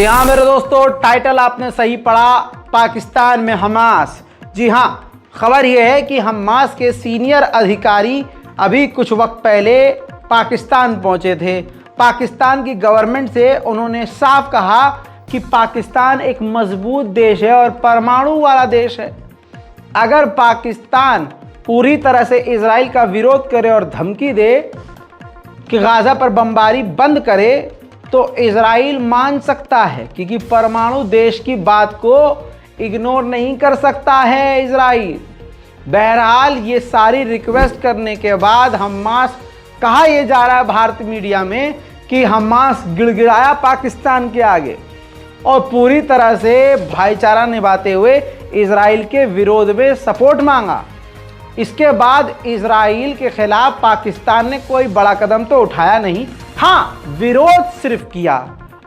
यहाँ मेरे दोस्तों टाइटल आपने सही पढ़ा, पाकिस्तान में हमास। जी हाँ, खबर यह है कि हमास के सीनियर अधिकारी अभी कुछ वक्त पहले पाकिस्तान पहुंचे थे। पाकिस्तान की गवर्नमेंट से उन्होंने साफ कहा कि पाकिस्तान एक मजबूत देश है और परमाणु वाला देश है। अगर पाकिस्तान पूरी तरह से इजराइल का विरोध करे और धमकी दे कि गाजा पर बमबारी बंद करे तो इजराइल मान सकता है, क्योंकि परमाणु देश की बात को इग्नोर नहीं कर सकता है इजराइल। बहरहाल ये सारी रिक्वेस्ट करने के बाद हमास, कहा यह जा रहा है भारतीय मीडिया में कि हमास गिड़गिड़ाया पाकिस्तान के आगे और पूरी तरह से भाईचारा निभाते हुए इजराइल के विरोध में सपोर्ट मांगा। इसके बाद इजराइल के खिलाफ पाकिस्तान ने कोई बड़ा कदम तो उठाया नहीं, हाँ विरोध सिर्फ किया,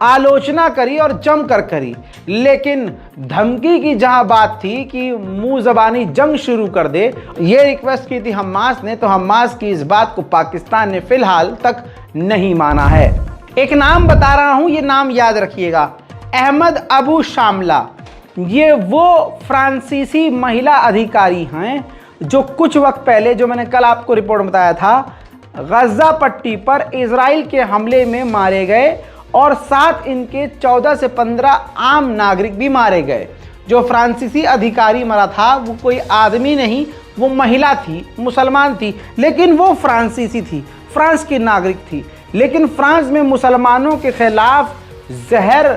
आलोचना करी और जमकर करी। लेकिन धमकी की जहां बात थी कि मुंह जबानी जंग शुरू कर दे, ये रिक्वेस्ट की थी हमास ने, तो हमास की इस बात को पाकिस्तान ने फिलहाल तक नहीं माना है। एक नाम बता रहा हूं, ये नाम याद रखिएगा, अहमद अबू शामला। ये वो फ्रांसीसी महिला अधिकारी हैं जो कुछ वक्त पहले, जो मैंने कल आपको रिपोर्ट में बताया था, गजा पट्टी पर इजराइल के हमले में मारे गए और साथ इनके 14 से 15 आम नागरिक भी मारे गए। जो फ्रांसीसी अधिकारी मरा था वो कोई आदमी नहीं, वो महिला थी, मुसलमान थी, लेकिन वो फ्रांसीसी थी, फ्रांस की नागरिक थी। लेकिन फ्रांस में मुसलमानों के खिलाफ जहर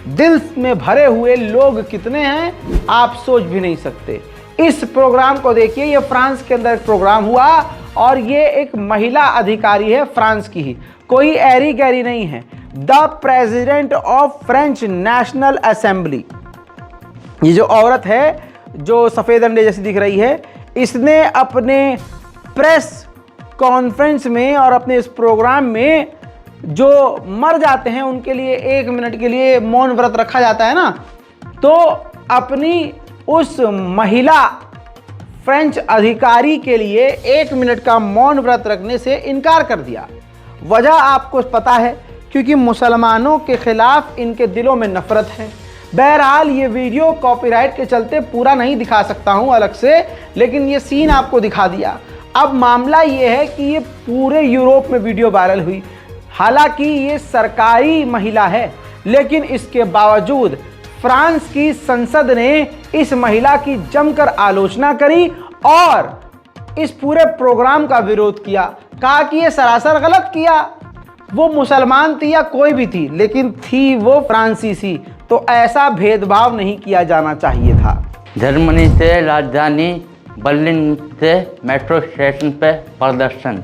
दिल में भरे हुए लोग कितने हैं आप सोच भी नहीं सकते। इस प्रोग्राम को देखिए, ये फ्रांस के अंदर प्रोग्राम हुआ और ये एक महिला अधिकारी है, फ्रांस की ही, कोई ऐरी गैरी नहीं है। The president of French national assembly, ये जो औरत है जो सफ़ेद अंडे जैसी दिख रही है, इसने अपने प्रेस कॉन्फ्रेंस में और अपने इस प्रोग्राम में जो मर जाते हैं उनके लिए 1 मिनट के लिए मौन व्रत रखा जाता है ना, तो अपनी उस महिला फ्रेंच अधिकारी के लिए 1 मिनट का मौन व्रत रखने से इनकार कर दिया। वजह आपको पता है, क्योंकि मुसलमानों के खिलाफ इनके दिलों में नफरत है। बहरहाल ये वीडियो कॉपीराइट के चलते पूरा नहीं दिखा सकता हूं अलग से, लेकिन ये सीन आपको दिखा दिया। अब मामला ये है कि ये पूरे यूरोप में वीडियो वायरल हुई। हालांकि ये सरकारी महिला है, लेकिन इसके बावजूद फ्रांस की संसद ने इस महिला की जमकर आलोचना करी और इस पूरे प्रोग्राम का विरोध किया। कहा कि ये सरासर गलत किया, वो मुसलमान थी या कोई भी थी, लेकिन थी वो फ्रांसीसी, तो ऐसा भेदभाव नहीं किया जाना चाहिए था। जर्मनी से राजधानी बर्लिन से मेट्रो स्टेशन पे प्रदर्शन।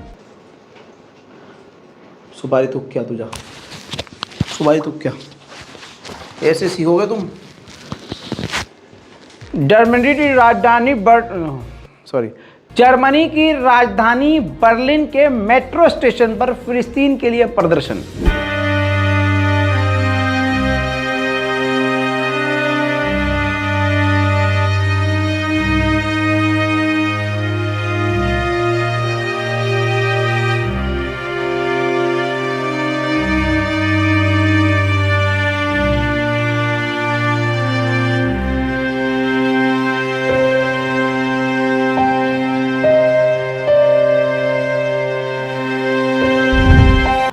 सुपारी तुक क्या तुझा, सुपारी तुक क्या, ऐसे सीखोगे तुम। जर्मनी की राजधानी बर्लिन के मेट्रो स्टेशन पर फिलिस्तीन के लिए प्रदर्शन।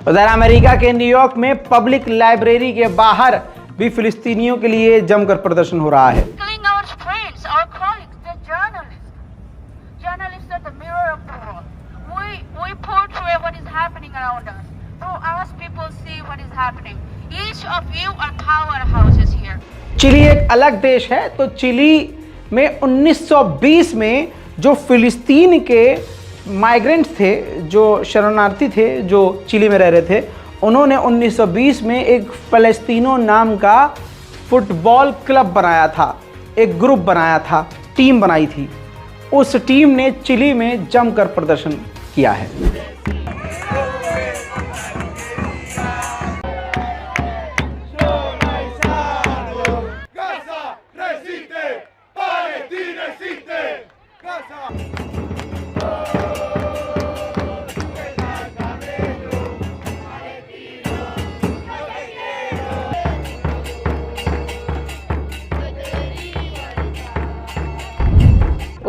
उधर अमेरिका के न्यूयॉर्क में पब्लिक लाइब्रेरी के बाहर भी फिलिस्तीनियों के लिए जमकर प्रदर्शन हो रहा है। चिली एक अलग देश है, तो चिली में 1920 में जो फिलिस्तीन के माइग्रेंट्स थे, जो शरणार्थी थे, जो चिली में रह रहे थे, उन्होंने 1920 में एक फ़लस्तीनो नाम का फुटबॉल क्लब बनाया था, एक ग्रुप बनाया था, टीम बनाई थी। उस टीम ने चिली में जमकर प्रदर्शन किया है।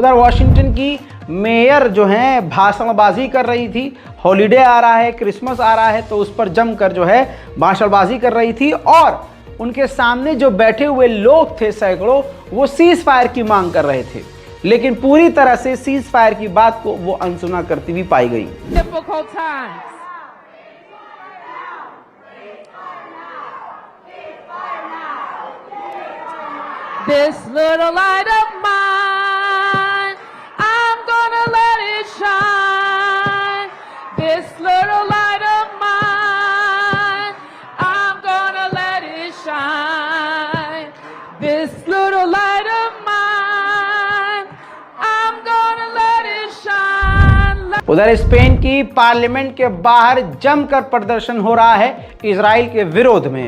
उधर वॉशिंगटन की मेयर जो हैं भाषणबाजी कर रही थी। हॉलीडे आ रहा है, क्रिसमस आ रहा है, तो उस पर जमकर जो है भाषणबाजी कर रही थी और उनके सामने जो बैठे हुए लोग थे सैकड़ों, वो सीज फायर की मांग कर रहे थे, लेकिन पूरी तरह से सीज फायर की बात को वो अनसुना करती हुई पाई गई। This little light of mine, I'm gonna let it shine. This little light of mine, I'm gonna let it shine. This little light of mine, I'm gonna let it shine. उधर Spain की parliament के बाहर जमकर प्रदर्शन हो रहा है Israel के विरोध में।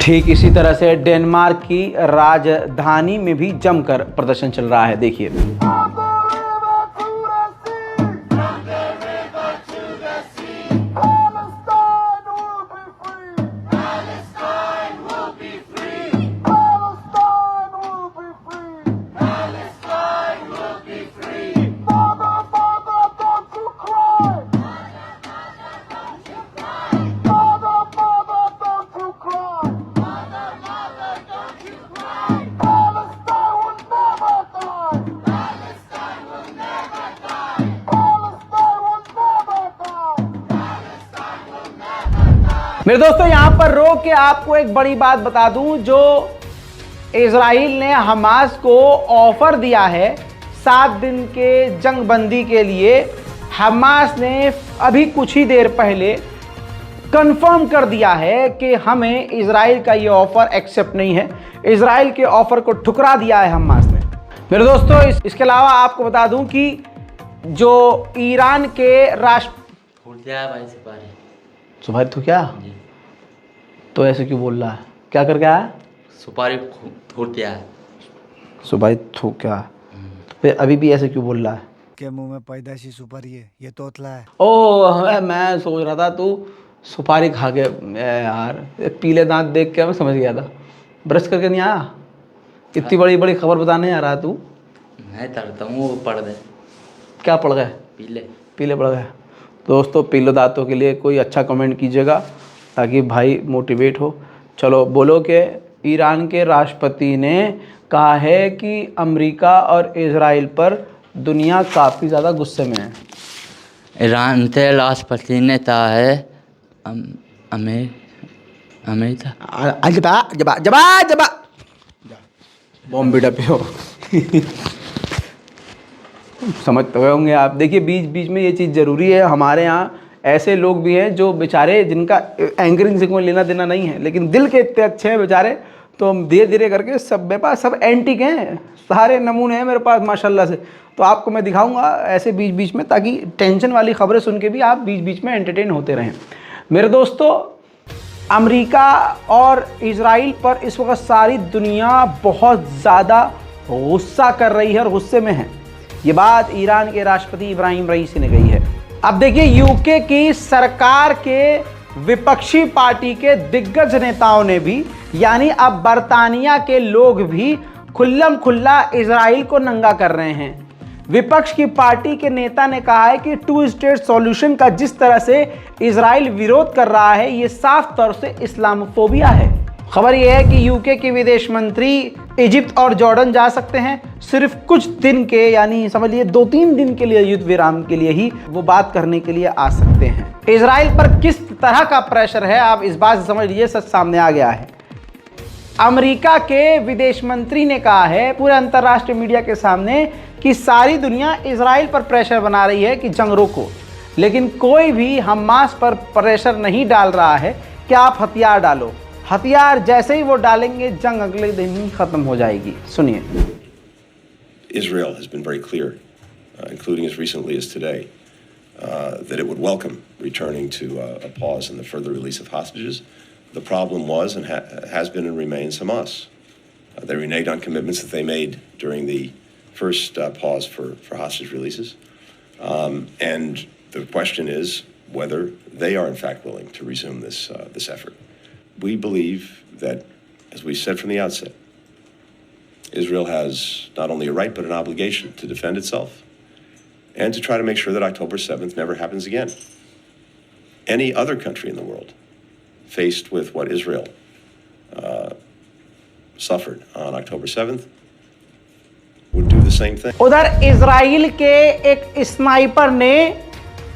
ठीक इसी तरह से डेनमार्क की राजधानी में भी जमकर प्रदर्शन चल रहा है। देखिए, मेरे दोस्तों यहाँ पर रोक के आपको एक बड़ी बात बता दूं, जो इजराइल ने हमास को ऑफर दिया है 7 दिन के जंगबंदी के लिए, हमास ने अभी कुछ ही देर पहले कंफर्म कर दिया है कि हमें इजराइल का ये ऑफर एक्सेप्ट नहीं है। इजराइल के ऑफर को ठुकरा दिया है हमास ने। मेरे दोस्तों इसके अलावा आपको बता दूं कि जो ईरान के सुपारी तो क्या तो ऐसे क्यों बोल रहा है? क्या करके आया? सुपारी फूट गया है। सुपारी थूक क्या? तो फिर अभी भी ऐसे क्यों बोल रहा है? के मुंह में पैदाशी सुपारी है, ये तोतला है। ओह, मैं सोच रहा था तू सुपारी खा के, यार पीले दांत देख के मैं समझ गया था। ब्रश करके नहीं आया? इतनी बड़ी बड़ी खबर बताने आ रहा तू? मैं तरता हूँ, वो पड़ गए। क्या पड़ गए? पीले पड़ गए। दोस्तों पीले दांतों के लिए कोई अच्छा कमेंट कीजिएगा ताकि भाई मोटिवेट हो। चलो बोलो कि ईरान के राष्ट्रपति ने कहा है कि अमेरिका और इजराइल पर दुनिया काफ़ी ज़्यादा गुस्से में है। ईरान के राष्ट्रपति ने कहा है अमेरिका बॉम्ब बेटा पे हो। समझ तो गए होंगे आप। देखिए बीच बीच में ये चीज़ ज़रूरी है। हमारे यहाँ ऐसे लोग भी हैं जो बेचारे, जिनका एंकरिंग से कोई लेना देना नहीं है, लेकिन दिल के इतने अच्छे हैं बेचारे, तो हम धीरे धीरे करके सब मेरे पास सब एंटीक हैं, सारे नमूने हैं मेरे पास माशाल्लाह से। तो आपको मैं दिखाऊंगा ऐसे बीच बीच में, ताकि टेंशन वाली खबरें सुन के भी आप बीच बीच में एंटरटेन होते रहें। मेरे दोस्तों अमेरिका और इजराइल पर इस वक्त सारी दुनिया बहुत ज़्यादा गुस्सा कर रही है और गुस्से में है। ये बात ईरान के राष्ट्रपति इब्राहिम रईसी ने कही है। अब देखिए यूके की सरकार के विपक्षी पार्टी के दिग्गज नेताओं ने भी, यानी अब बरतानिया के लोग भी खुल्लम खुल्ला इजराइल को नंगा कर रहे हैं। विपक्ष की पार्टी के नेता ने कहा है कि 2 स्टेट सॉल्यूशन का जिस तरह से इजराइल विरोध कर रहा है, ये साफ तौर से इस्लामोफोबिया है। खबर यह है कि यूके के विदेश मंत्री इजिप्ट और जॉर्डन जा सकते हैं सिर्फ कुछ दिन के, यानी समझ लिए 2-3 दिन के लिए युद्ध विराम के लिए ही वो बात करने के लिए आ सकते हैं। इजराइल पर किस तरह का प्रेशर है आप इस बात से समझ लीजिए, सच सामने आ गया है। अमेरिका के विदेश मंत्री ने कहा है पूरे अंतर्राष्ट्रीय मीडिया के सामने कि सारी दुनिया इजराइल पर प्रेशर बना रही है कि जंग रोको, लेकिन कोई भी हमास पर प्रेशर नहीं डाल रहा है कि आप हथियार डालो। हथियार जैसे ही वो डालेंगे जंग अगले दिन ही खत्म हो जाएगी। सुनिए। Israel has been very clear, including as recently as today, that it would welcome returning to a pause in the further release of hostages. The problem was and has been and remains Hamas. They reneged on commitments that they made during the first pause for hostage releases. And the question is whether they are in fact willing to resume this effort. We believe that, as we said from the outset, Israel has not only a right but an obligation to defend itself and to try to make sure that October 7th never happens again. Any other country in the world faced with what Israel suffered on October 7th would do the same thing. उधर Israel के एक sniper ने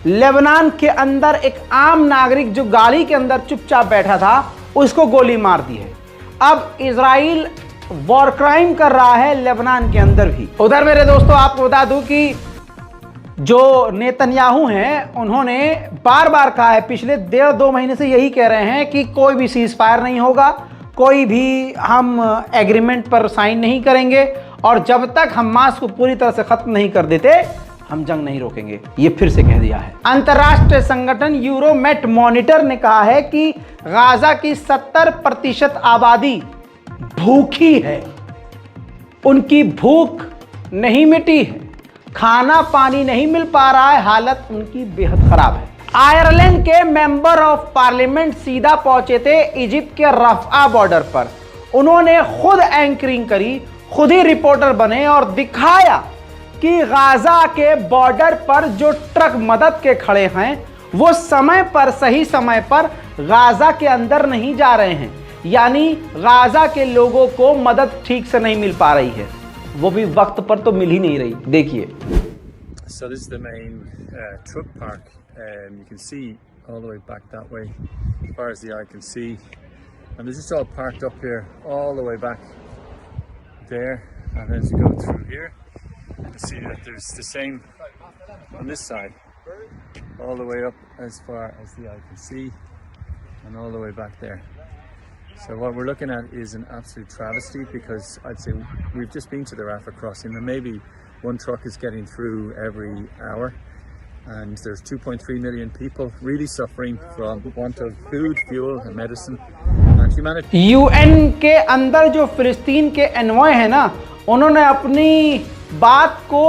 Lebanon के अंदर एक आम नागरिक जो गाड़ी के अंदर चुपचाप बैठा था उसको गोली मार दी है। अब इजराइल वॉर क्राइम कर रहा है लेबनान के अंदर भी। उधर मेरे दोस्तों आपको बता दूं कि जो नेतन्याहू हैं उन्होंने बार बार कहा है, पिछले 1.5-2 महीने से यही कह रहे हैं कि कोई भी सीज फायर नहीं होगा, कोई भी हम एग्रीमेंट पर साइन नहीं करेंगे और जब तक हमास को पूरी तरह से खत्म नहीं कर देते हम जंग नहीं रोकेंगे। ये फिर से कह दिया है। अंतर्राष्ट्रीय संगठन यूरोमेट मॉनिटर ने कहा है कि गाजा की 70% आबादी भूखी है, उनकी भूख नहीं मिटी है, खाना पानी नहीं मिल पा रहा है, हालत उनकी बेहद खराब है। आयरलैंड के मेंबर ऑफ पार्लियामेंट सीधा पहुंचे थे इजिप्ट के रफा बॉर्डर पर। उन्होंने खुद एंकरिंग करी, खुद ही रिपोर्टर बने और दिखाया कि गाजा के बॉर्डर पर जो ट्रक मदद के खड़े हैं वो समय पर सही समय पर गाजा के अंदर नहीं जा रहे हैं, यानी गाजा के लोगों को मदद ठीक से नहीं मिल पा रही है, वो भी वक्त पर तो मिल ही नहीं रही। देखिए। So this is the main truck park. You can see all the way back that way, as far as the eye can see, and they're just all parked up here, all the way back there. And as you go through here, you can see that there's the same on this side, all the way up as far as the eye can see, and all the way back there. So what we're looking at is an absolute travesty, because I'd say we've just been to the Rafah crossing and maybe one truck is getting through every hour, and there's 2.3 million people really suffering from want of food, fuel and medicine and humanity. UN के अंदर जो फिलिस्तीन के envoy है ना, उन्होंने अपनी बात को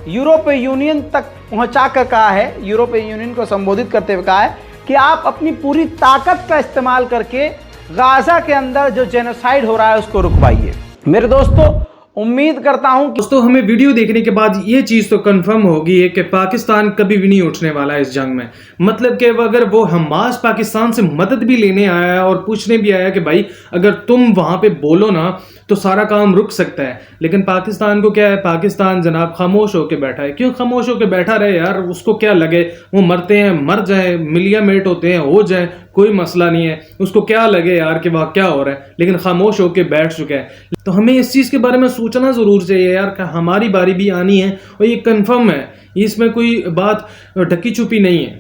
यूरोपीय यूनियन तक पहुंचा कर कहा है, यूरोपीय यूनियन को संबोधित करते हुए कहा है कि आप अपनी पूरी ताकत का इस्तेमाल करके गाजा के अंदर जो जेनोसाइड हो रहा है उसको रुकवाइए। मेरे दोस्तों उम्मीद करता हूं कि दोस्तों हमें वीडियो देखने के बाद ये चीज़ तो कंफर्म होगी है कि पाकिस्तान कभी भी नहीं उठने वाला है इस जंग में। मतलब कि अगर वो हमास पाकिस्तान से मदद भी लेने आया है और पूछने भी आया कि भाई अगर तुम वहाँ पे बोलो ना तो सारा काम रुक सकता है, लेकिन पाकिस्तान को क्या है, पाकिस्तान जनाब खामोश होकर बैठा है। क्यों खामोश होकर बैठा रहे यार, उसको क्या लगे, वो मरते हैं मर जाए, मिलिया मेट होते हैं हो जाए, कोई मसला नहीं है, उसको क्या लगे यार कि वहाँ क्या हो रहा है, लेकिन खामोश होकर बैठ चुका है। तो हमें इस चीज़ के बारे में सोचना ज़रूर चाहिए यार कि हमारी बारी भी आनी है और ये कंफर्म है, इसमें कोई बात ढकी छुपी नहीं है।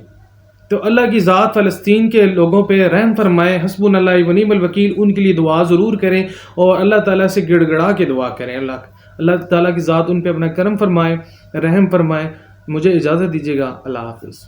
तो अल्लाह की ज़ात फ़लस्तीन के लोगों पे रहम फरमाए, हस्बुनल्लाह व निअमल वकील, उनके लिए दुआ ज़रूर करें और अल्लाह ताला से गिड़गिड़ा के दुआ करें। अल्लाह ताला की ज़ात उन पे अपना करम फरमाए, रहम फरमाए। मुझे इजाज़त दीजिएगा, अल्लाह हाफ़िज़।